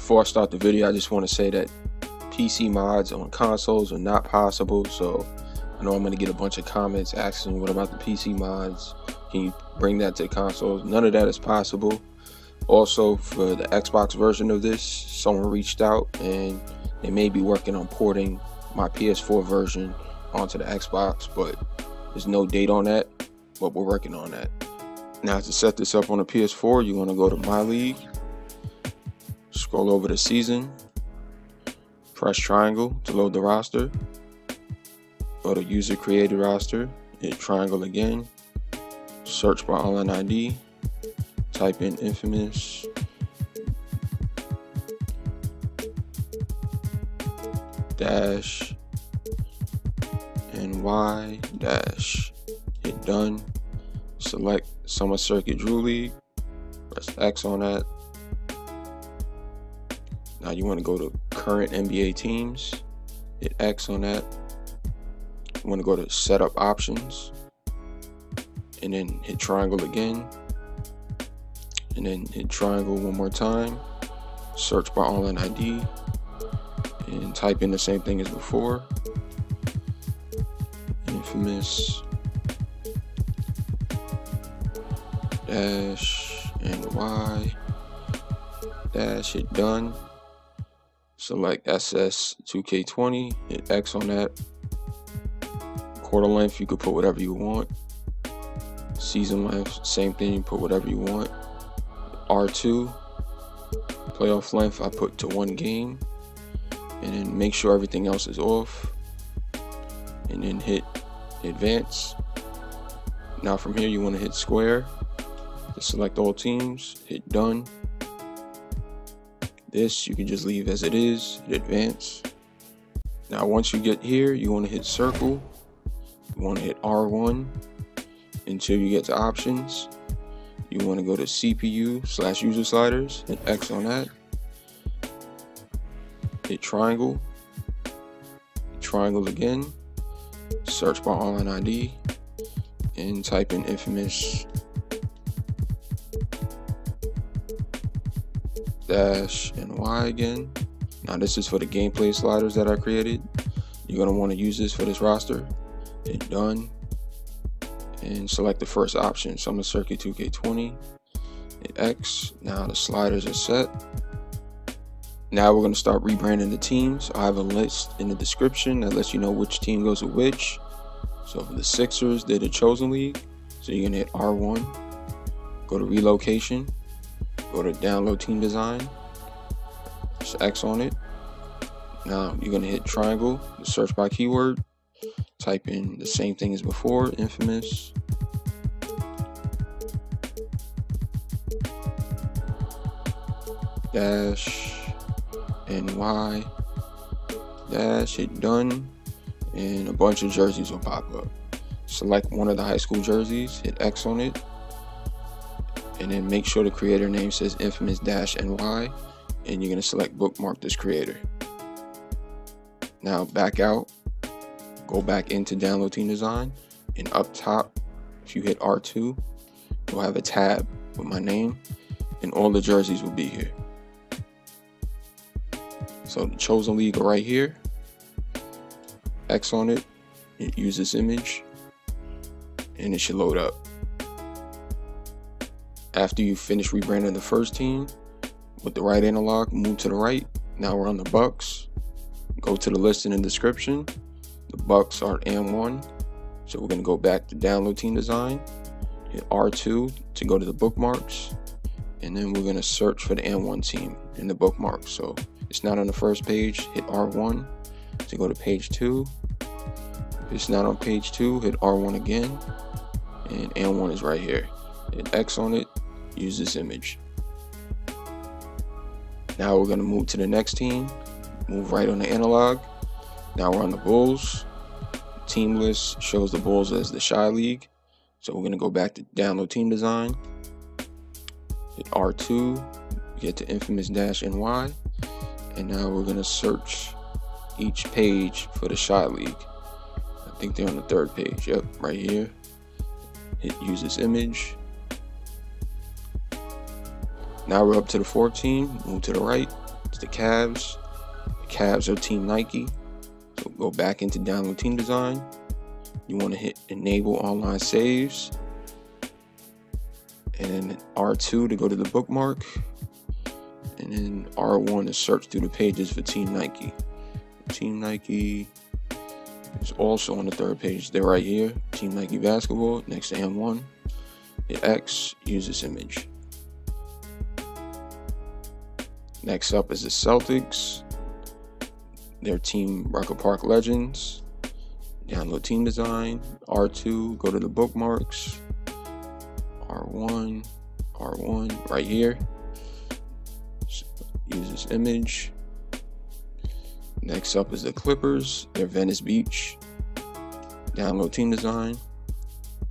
Before I start the video, I just want to say that PC mods on consoles are not possible. So I know I'm going to get a bunch of comments asking what about the PC mods, can you bring that to consoles? None of that is possible. Also, for the Xbox version of this, someone reached out and they may be working on porting my PS4 version onto the Xbox, but there's no date on that, but we're working on that. Now, to set this up on a PS4, you want to go to My League, scroll over to Season, press triangle to load the roster, go to User Created Roster, hit triangle again, search by Online ID, type in Infamous dash NY dash, hit done, select Summer Circuit Drew League, press X on that. Now you want to go to current NBA teams, hit X on that. You want to go to setup options and then hit triangle again, and then hit triangle one more time, search by Online ID, and type in the same thing as before, Infamous dash NY dash, hit done, select SS 2K20, hit X on that. Quarter length, you could put whatever you want. Season length, same thing, you put whatever you want. R2 playoff length, I put to 1 game, and then make sure everything else is off, and then hit advance. Now from here you want to hit square to select all teams, hit done. This you can just leave as it is, hit advance. Now once you get here, you want to hit circle, you want to hit R1 until you get to options. You want to go to CPU/user sliders, hit X on that, hit triangle again, search by Online ID, and type in Infamous dash NY again. Now this is for the gameplay sliders that I created. You're going to want to use this for this roster. Hit done and select the first option, Summer Circuit 2K20, hit X. Now the sliders are set. Now we're going to start rebranding the teams. I have a list in the description that lets you know which team goes with which. So for the Sixers, they're the Chosen League, so you're going to hit R1, go to relocation, go to download team design, just X on it. Now you're going to hit triangle to search by keyword, type in the same thing as before, Infamous dash NY dash, hit done, and a bunch of jerseys will pop up. Select one of the high school jerseys, hit X on it, and then make sure the creator name says Infamous dash NY, and you're going to select bookmark this creator. Now back out, go back into download team design, and up top if you hit R2 you'll have a tab with my name and all the jerseys will be here. So the Chosen League are right here, X on it, use this image, and it should load up. After you finish rebranding the first team, with the right analog, move to the right. Now we're on the Bucks. Go to the list in the description. The Bucks are AND1, so we're going to go back to download team design, hit R2 to go to the bookmarks, and then we're going to search for the AND1 team in the bookmarks. So it's not on the first page, hit R1 to go to page 2. If it's not on page 2, hit R1 again, and AND1 is right here. Hit X on it, use this image. Now we're going to move to the next team, move right on the analog. Now we're on the Bulls. Team list shows the Bulls as the Shy League. So we're going to go back to download team design, hit R2, get to Infamous dash NY, and now we're going to search each page for the Shy League. I think they're on the 3rd page. Yep, right here. Hit use this image. Now we're up to the 4th team. Move to the right to the Cavs. The Cavs are Team Nike. So go back into download team design. You want to hit enable online saves. And then R2 to go to the bookmark. And then R1 to search through the pages for Team Nike. Team Nike is also on the third page. They're right here. Team Nike basketball next to M1. Hit X, use this image. Next up is the Celtics. Their Team Rucker Park Legends. Download team design. R2, go to the bookmarks. R1, right here. Use this image. Next up is the Clippers. Their Venice Beach. Download team design.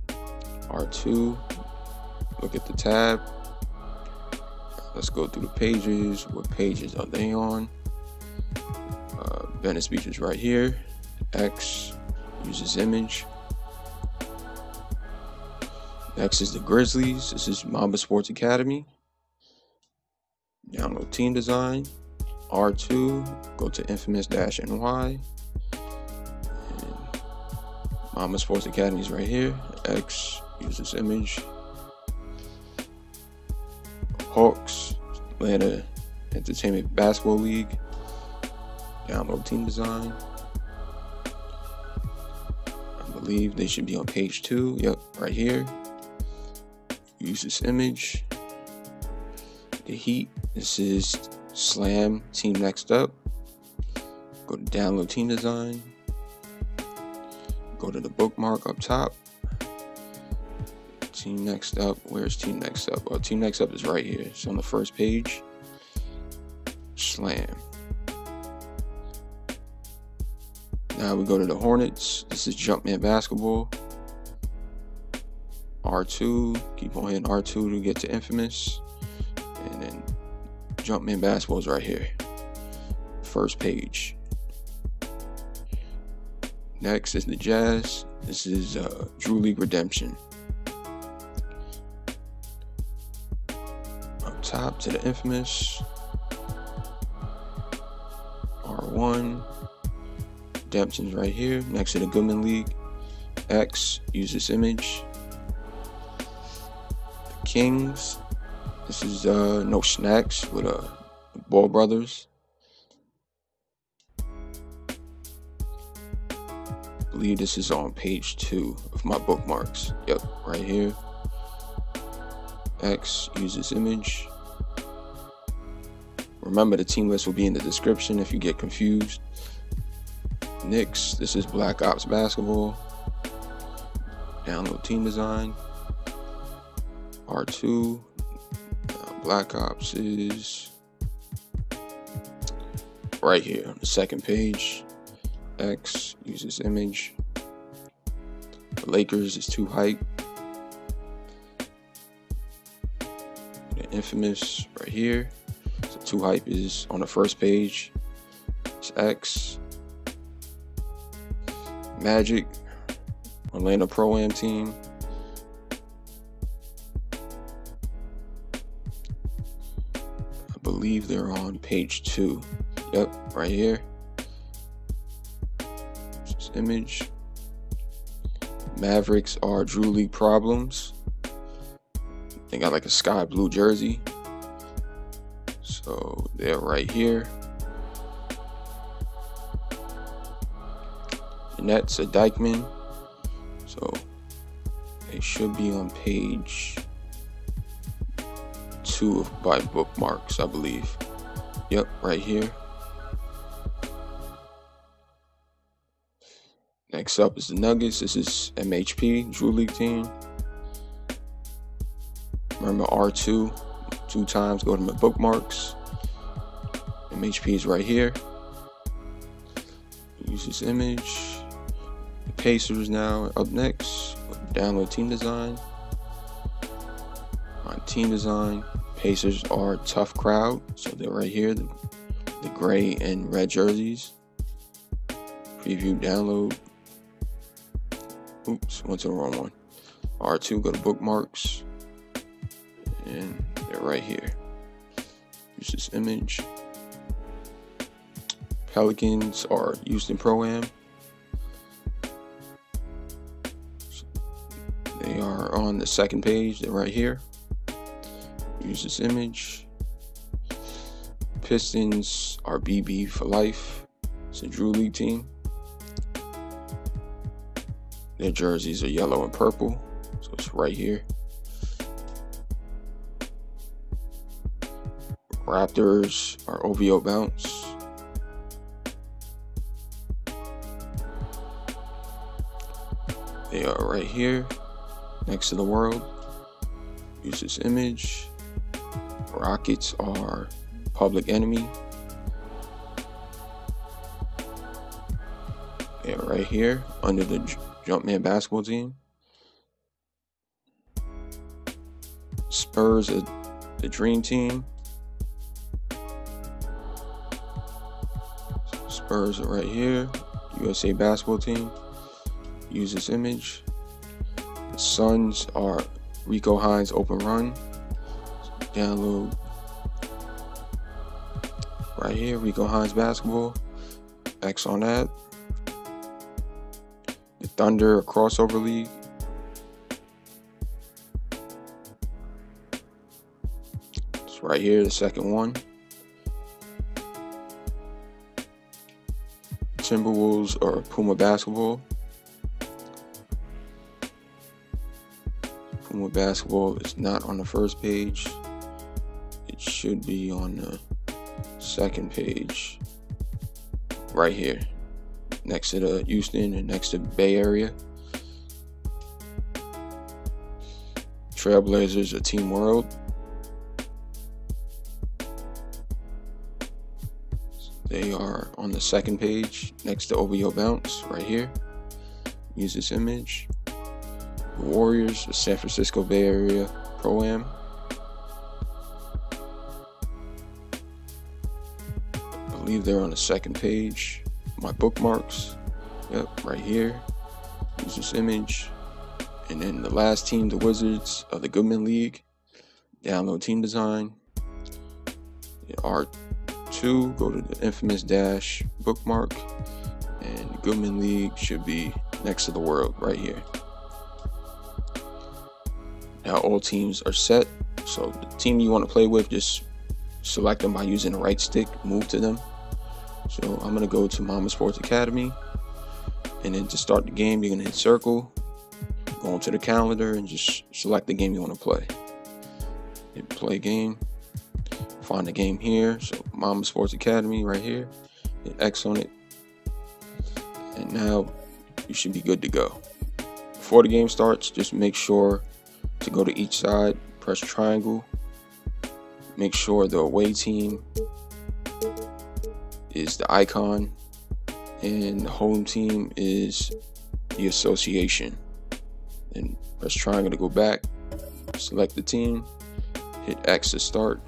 R2. Look at the tab. Let's go through the pages. What pages are they on? Venice Beach is right here. X. Use this image. Next is the Grizzlies. This is Mamba Sports Academy. Download team design. R2. Go to infamous-NY. And Mamba Sports Academy is right here. X. Use this image. Hawks. Atlanta Entertainment Basketball League. Download team design. I believe they should be on page 2. Yep, right here. Use this image. The Heat. This is Slam Team Next Up. Go to download team design. Go to the bookmark up top. Team Next Up. Where's Team Next Up? Oh, Team Next Up is right here. It's on the first page. Slam. Now we go to the Hornets. This is Jumpman Basketball. R2. Keep on hitting R2 to get to Infamous. And then Jumpman Basketball is right here. First page. Next is the Jazz. This is Drew League Redemption. Up top to the Infamous. R1. Redemption's right here. Next to the Goodman League. X. Use this image. The Kings. This is No Snacks with Ball Brothers. I believe this is on page 2 of my bookmarks. Yep, right here. X, use this image. Remember, the team list will be in the description if you get confused. Knicks, this is Black Ops Basketball. Download team design. R2. Black Ops is right here on the second page. X, use this image. The Lakers is Too Hype. The Infamous right here. So Too Hype is on the first page. It's X. Magic, Orlando Pro-Am team. I believe they're on page 2. Yep, right here. This image. Mavericks are Drew League Problems. They got like a sky blue jersey. So they're right here. The Nets are Dykeman. So they should be on page 2 of my bookmarks, I believe. Yep, right here. Next up is the Nuggets. This is MHP, Drew League team. Remember R2, 2 times, go to my bookmarks. MHP is right here. Use this image. The Pacers now up next. Download team design. On team design, Pacers are Tough Crowd. So they're right here, the gray and red jerseys. Preview, download. Oops, went to the wrong one. R2, go to bookmarks. And they're right here. Use this image. Pelicans are Houston Pro-Am. They are on the second page. They're right here. Use this image. Pistons are BB for life. It's a Drew League team. Their jerseys are yellow and purple, so it's right here. Raptors are OVO Bounce. They are right here, next to the world. Use this image. Rockets are Public Enemy. They are right here, under the Jumpman basketball team. Spurs are the Dream Team. Spurs are right here, USA basketball team. Use this image. The Suns are Rico Hines Open Run. Download right here, Rico Hines basketball. X on that. The Thunder Crossover League. It's right here, the second one. Timberwolves are Puma basketball. Puma basketball is not on the first page. It should be on the second page. Right here, next to the Houston and next to Bay Area. Trailblazers are Team World. They are on the second page next to OVO Bounce right here. Use this image. The Warriors, the San Francisco Bay Area Pro-Am. I believe they're on the second page. My bookmarks. Yep, right here. Use this image. And then the last team, the Wizards of the Goodman League. Download team design. R2, go to the infamous dash bookmark. And Goodman League should be next to the world right here. Now all teams are set. So the team you want to play with, just select them by using the right stick, move to them. So I'm gonna go to Mama Sports Academy, and then to start the game, you're gonna hit circle, go into the calendar, and just select the game you want to play. Hit play game, find the game here. So Mama Sports Academy right here, hit X on it, and now you should be good to go. Before the game starts, just make sure to go to each side, press triangle, make sure the away team is the icon and the home team is the association. Then press triangle to go back, select the team, hit X to start.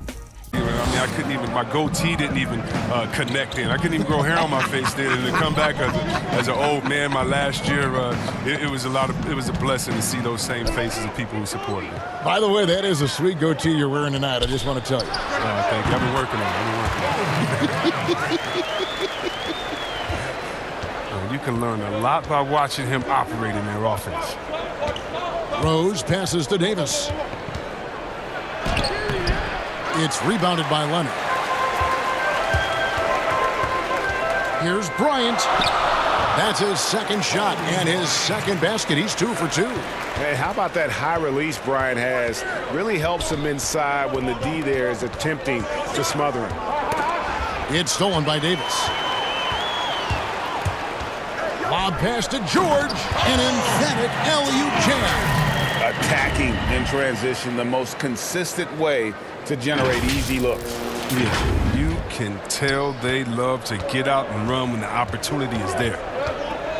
I mean, I couldn't even, my goatee didn't even connect in. I couldn't even grow hair on my face then. And to come back as an old man my last year, it was a blessing to see those same faces of people who supported me. By the way, that is a sweet goatee you're wearing tonight. I just want to tell you. Thank you. I've been working on it. You can learn a lot by watching him operate in their offense. Rose passes to Davis. It's rebounded by Leonard. Here's Bryant. That's his second shot and his second basket. He's 2 for 2. Hey, how about that high release Bryant has? Really helps him inside when the D there is attempting to smother him. It's stolen by Davis. Lob pass to George. An emphatic LU jam. Attacking in transition, the most consistent way to generate easy looks. Yeah, you can tell they love to get out and run when the opportunity is there.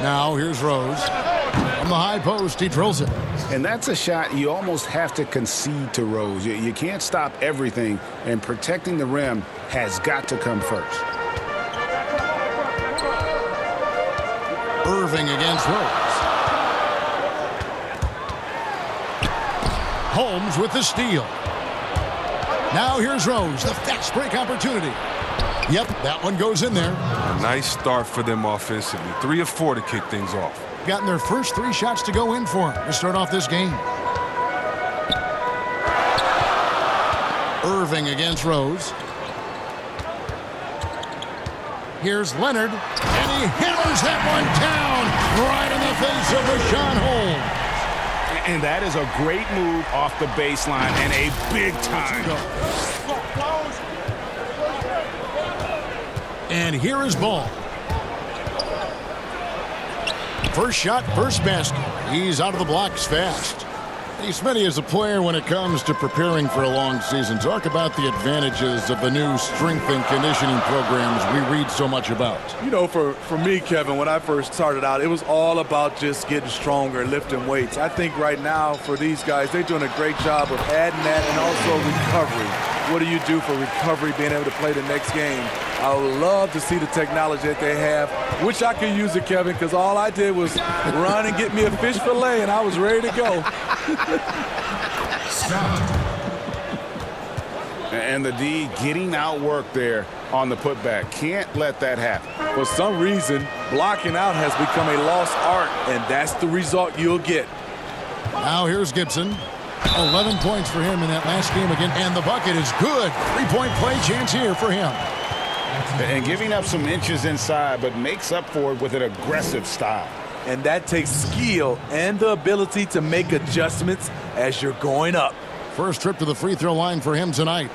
Now here's Rose. From the high post, he drills it. And that's a shot you almost have to concede to Rose. You can't stop everything, and protecting the rim has got to come first. Irving against Rose. Holmes with the steal. Now here's Rose, the fast break opportunity. Yep, that one goes in there. A nice start for them offensively. 3 of 4 to kick things off. Gotten their first 3 shots to go in for him to start off this game. Irving against Rose. Here's Leonard, and he hammers that one down right in the face of Rashawn Holmes. And that is a great move off the baseline and a big time. And here is Ball. First shot, first basket. He's out of the blocks fast. Hey, Smitty, as a player, when it comes to preparing for a long season, talk about the advantages of the new strength and conditioning programs we read so much about. You know, for me, Kevin, when I first started out, it was all about just getting stronger, lifting weights. I think right now for these guys, they're doing a great job of adding that and also recovery. What do you do for recovery, being able to play the next game? I would love to see the technology that they have. Wish I could use it, Kevin, because all I did was run and get me a fish fillet, and I was ready to go. And the D getting outworked there on the putback. Can't let that happen. For some reason, blocking out has become a lost art, and that's the result you'll get. Now here's Gibson. 11 points for him in that last game again, and the bucket is good. 3-point play chance here for him. And giving up some inches inside, but makes up for it with an aggressive style. And that takes skill and the ability to make adjustments as you're going up. First trip to the free throw line for him tonight.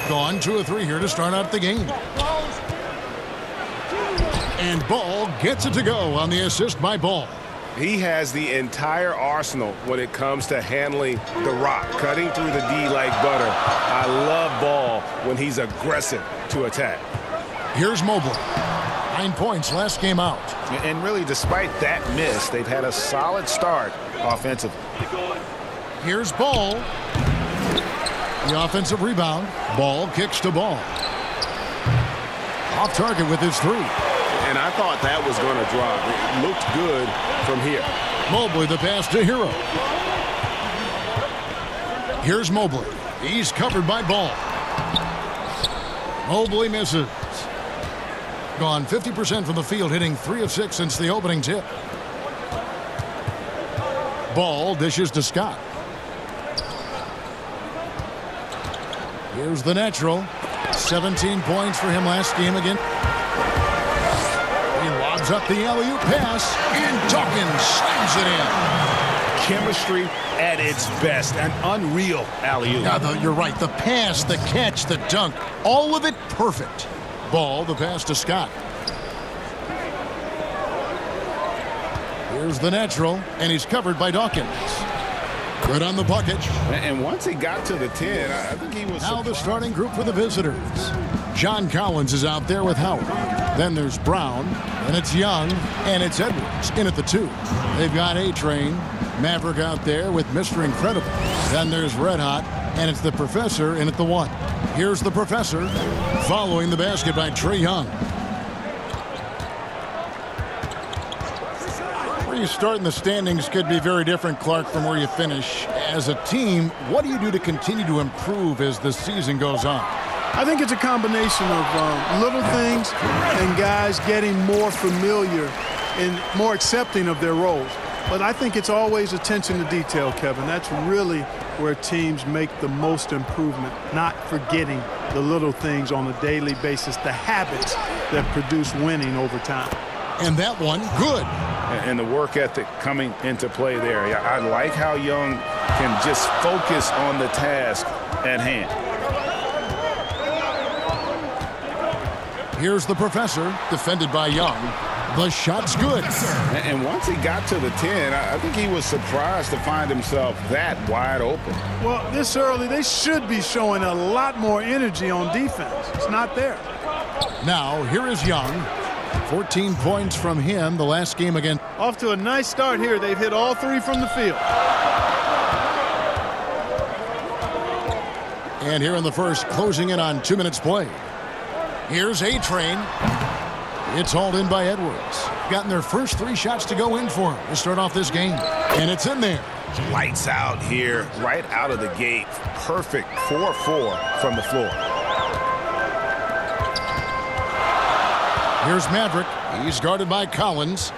Gone 2 of 3 here to start out the game. And Ball gets it to go on the assist by Ball. He has the entire arsenal when it comes to handling the rock, cutting through the D like butter. I love Ball when he's aggressive to attack. Here's Mobley. 9 points last game out. And really, despite that miss, they've had a solid start offensively. Here's Ball. The offensive rebound. Ball kicks to Ball. Off target with his 3. And I thought that was going to drop. It looked good from here. Mobley the pass to Hero. Here's Mobley. He's covered by Ball. Mobley misses. Gone 50% from the field, hitting 3 of 6 since the opening tip. Ball dishes to Scott. Here's the natural. 17 points for him last game again. He lobs up the alley-oop pass, and Dawkins slams it in. Chemistry at its best. An unreal alley-oop. Yeah, you're right. The pass, the catch, the dunk, all of it perfect. Ball, the pass to Scott. Here's the natural, and he's covered by Dawkins. Good on the bucket. And once he got to the 10, I think he was... Now the starting group for the visitors. John Collins is out there with Howard. Then there's Brown, and it's Young, and it's Edwards in at the 2. They've got A-Train, Maverick out there with Mr. Incredible. Then there's Red Hot, and it's the Professor in at the 1. Here's the Professor, following the basket by Trae Young. Where you start in the standings could be very different, Clark, from where you finish. As a team, what do you do to continue to improve as the season goes on? I think it's a combination of little things and guys getting more familiar and more accepting of their roles. But I think it's always attention to detail, Kevin. That's really where teams make the most improvement, not forgetting the little things on a daily basis, the habits that produce winning over time. And that one, good. And the work ethic coming into play there. Yeah, I like how Young can just focus on the task at hand. Here's the Professor, defended by Young. The shot's good. And once he got to the 10, I think he was surprised to find himself that wide open. Well, this early, they should be showing a lot more energy on defense. It's not there. Now, here is Young. 14 points from him the last game again. Off to a nice start here. They've hit all 3 from the field. And here in the first, closing in on 2 minutes played. Here's A-Train. It's hauled in by Edwards. Gotten their first 3 shots to go in for him to start off this game. And it's in there. Lights out here, right out of the gate. Perfect 4-4 from the floor. Here's Maverick. He's guarded by Collins.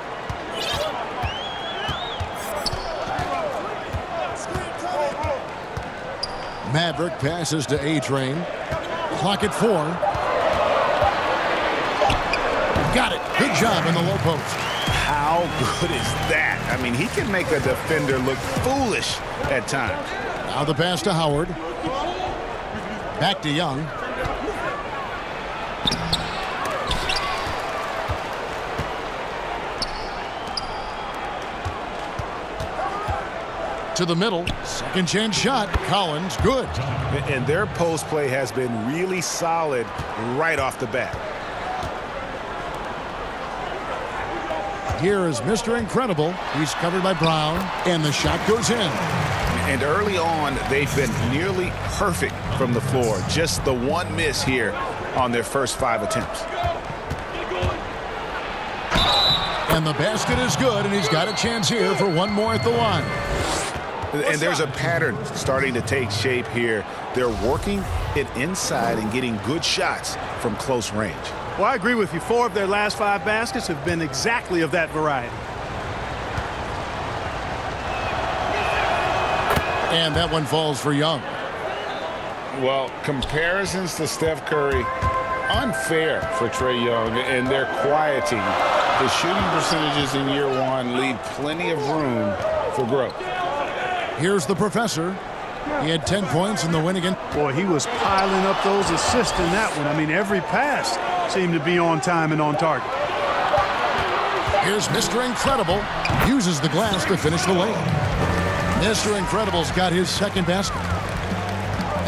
Maverick passes to A-Train. Clock at 4. Got it. Good job in the low post. How good is that? I mean, he can make a defender look foolish at times. Now the pass to Howard. Back to Young. To the middle. Second chance shot. Collins, good. And their post play has been really solid right off the bat. Here is Mr. Incredible. He's covered by Brown, and the shot goes in. And early on, they've been nearly perfect from the floor. Just the one miss here on their first 5 attempts. And the basket is good, and he's got a chance here for one more at the line. And there's a pattern starting to take shape here. They're working it inside and getting good shots from close range. Well, I agree with you. 4 of their last 5 baskets have been exactly of that variety. And that one falls for Young. Well, comparisons to Steph Curry, unfair for Trae Young, and they're quieting. The shooting percentages in year 1 leave plenty of room for growth. Here's the professor. He had 10 points in the win against. Boy, he was piling up those assists in that one. I mean, every pass seemed to be on time and on target. Here's Mr. Incredible. Uses the glass to finish the lane. Mr. Incredible's got his second basket.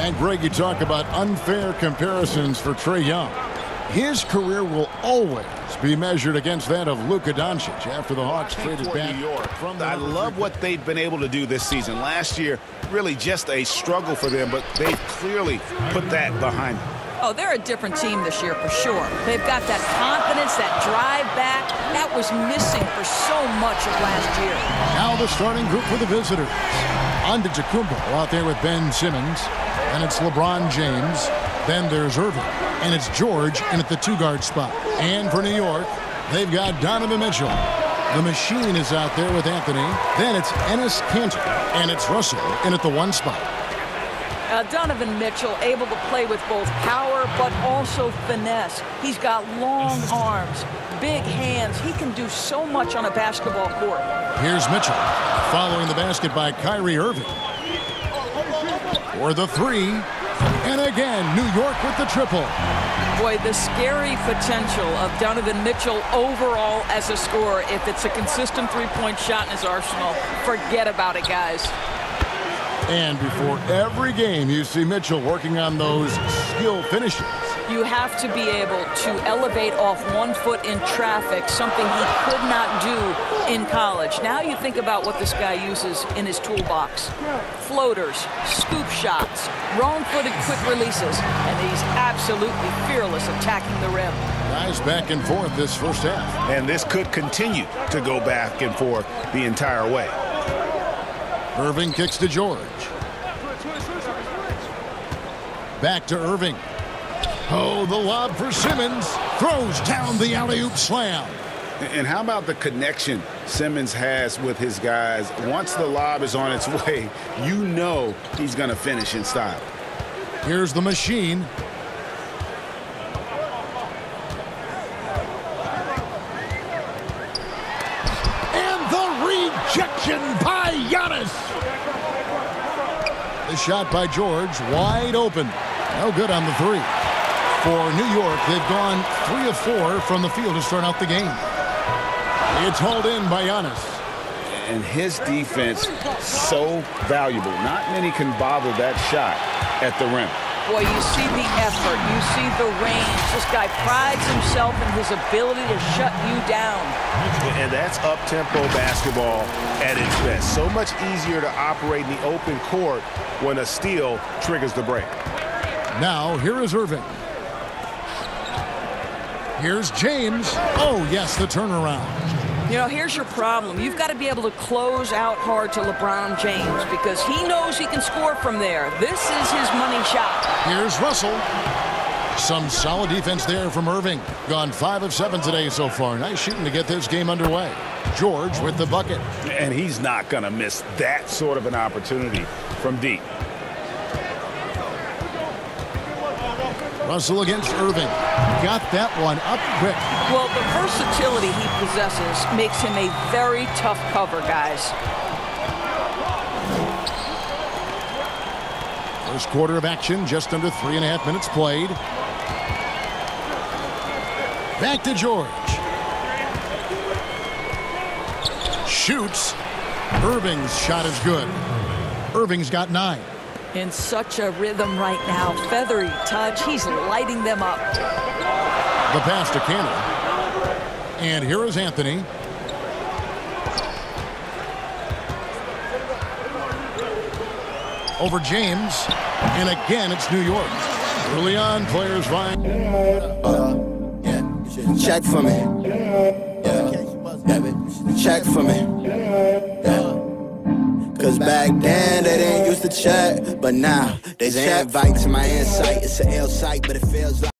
And Greg, you talk about unfair comparisons for Trae Young. His career will always be measured against that of Luka Doncic after the Hawks traded back. New York. I love what they've been able to do this season. Last year, really just a struggle for them, but they've clearly put that behind them. Oh, they're a different team this year for sure. They've got that confidence, that drive back. That was missing for so much of last year. Now the starting group for the visitors. Antetokounmpo out there with Ben Simmons. And it's LeBron James. Then there's Irving. And it's George in at the 2-guard spot. And for New York, they've got Donovan Mitchell. The machine is out there with Anthony. Then it's Enes Kanter. And it's Russell in at the 1 spot. Donovan Mitchell able to play with both power but also finesse. He's got long arms, big hands. He can do so much on a basketball court. Here's Mitchell following the basket by Kyrie Irving. For the 3. And again, New York with the triple. Boy, the scary potential of Donovan Mitchell overall as a scorer. If it's a consistent 3-point shot in his arsenal, forget about it, guys. And before every game, you see Mitchell working on those skill finishes. You have to be able to elevate off 1 foot in traffic, something he could not do in college. Now you think about what this guy uses in his toolbox. Floaters, scoop shots, wrong-footed quick releases, and he's absolutely fearless attacking the rim. Guys back and forth this first half. And this could continue to go back and forth the entire way. Irving kicks to George. Back to Irving. Oh, the lob for Simmons. Throws down the alley-oop slam. And how about the connection Simmons has with his guys? Once the lob is on its way, you know he's going to finish in style. Here's the machine. And the rejection by Giannis. The shot by George, wide open. No good on the 3. For New York, they've gone 3 of 4 from the field to start out the game. It's hauled in by Giannis. And his defense, so valuable. Not many can bother that shot at the rim. Boy, you see the effort. You see the range. This guy prides himself in his ability to shut you down. And that's up-tempo basketball at its best. So much easier to operate in the open court when a steal triggers the break. Now, here is Irving. Here's James. Oh, yes, the turnaround. You know, here's your problem. You've got to be able to close out hard to LeBron James because he knows he can score from there. This is his money shot. Here's Russell. Some solid defense there from Irving. Gone 5 of 7 today so far. Nice shooting to get this game underway. George with the bucket. And he's not going to miss that sort of an opportunity from deep. Russell against Irving. Got that one up quick. Well, the versatility he possesses makes him a very tough cover, guys. First quarter of action, just under 3.5 minutes played. Back to George. Shoots. Irving's shot is good. Irving's got 9. In such a rhythm right now. Feathery touch. He's lighting them up. The pass to Cannon. And here is Anthony. Over James. And again, it's New York. Early on, players vying. Check for me. Check for me. Cause back then they didn't used to check, but now they invite to my insight. It's an L site, but it feels like